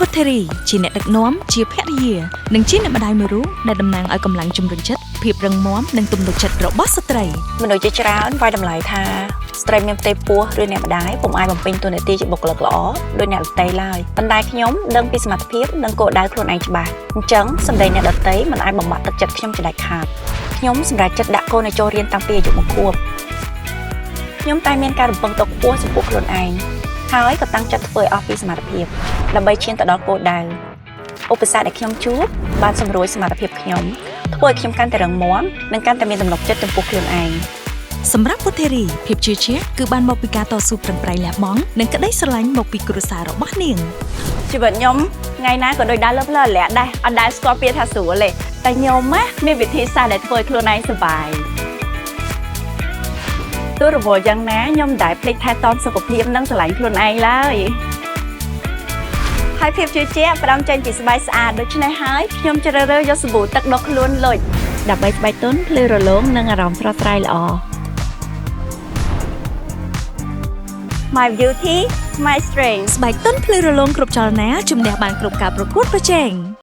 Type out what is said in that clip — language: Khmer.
វុធារីជាអ្នកដឹកនាំជាភរិយានិងជាអ្នកម្ដាយមួយរូបដែលតំណាងឲ្យកម្លាំងជំរុញចិត្តភាពរឹងមាំនិងទំនុកចិត្តរបស់ស្ត្រីមនុស្សជាច្រើនវាយតម្លៃថាស្ត្រីមានផ្ទៃពោះឬអ្នកម្ដាយពុំអាចបំពេញតួនាទីជាបុគ្គលិកល្អដោយអ្នកដទៃឡើយប៉ុន្តែខ្ញុំដឹងពីសមត្ថភាពនិងគោលដៅខ្លួនឯងច្បាស់អញ្ចឹងសម្ដីអ្នកដទៃមិនអាចបំបាក់ទឹកចិត្តខ្ញុំជាដាច់ខាតខ្ញុំសម្រេចចិត្តដាក់កូនឲ្យចូលរៀនតាំងពីអាយុ1 ខួបខ្ញុំតែមានការរំពឹងទុកខ្ពស់ចំពោះខ្លួនឯងហើយក៏តាំងចិត្តធ្វើឲ្យអស់ពីសមត្ថភាពដើម្បីឈានទៅដល់គោលដៅឧបសគ្គដែលខ្ញុំជួបបានសម្រួលសមត្ថភាពខ្ញុំធ្វើឲ្យខ្ញុំកាន់តែរឹងមាំនិងកាន់តែមានទំនុកចិត្តចំពោះខ្លួនឯងសម្រាប់វុធារីភាពជឿជាក់គឺបានមកពីការតស៊ូប្រឹងប្រែងលះបង់និងក្តីស្រឡាញ់មកពីគ្រួសាររបស់នាងជីវិតខ្ញុំថ្ងៃណាក៏ដូចដើរលើផ្លូវលាក់ដែរអត់ដែលស្គាល់ពាក្យថាស្រួលទេតែខ្ញុំណាមានវិធីសាស្ត្រដែលធ្វើឲ្យខ្លួនឯងសុបាយទោះរវល់យ៉ាងណាខ្ញុំមិនដែលភ្លេចថែទាំសុខភាពនិងស្រឡាញ់ខ្លួនឯងឡើយហើយភាពជឿជាក់ផ្ដើមចេញពីស្បែកស្អាតដូច្នេះហើយខ្ញុំជ្រើសរើសយកសាប៊ូទឹកដុសខ្លួនលុចដើម្បីស្បែកទន់ភ្លឺរលោងនិងអារម្មណ៍ស្រស់ស្រាយល្អ My beauty my strength ស្បែកទន់ភ្លឺរលោងគ្រប់ចលនាជំនះបានគ្រប់ការប្រកួតប្រជែង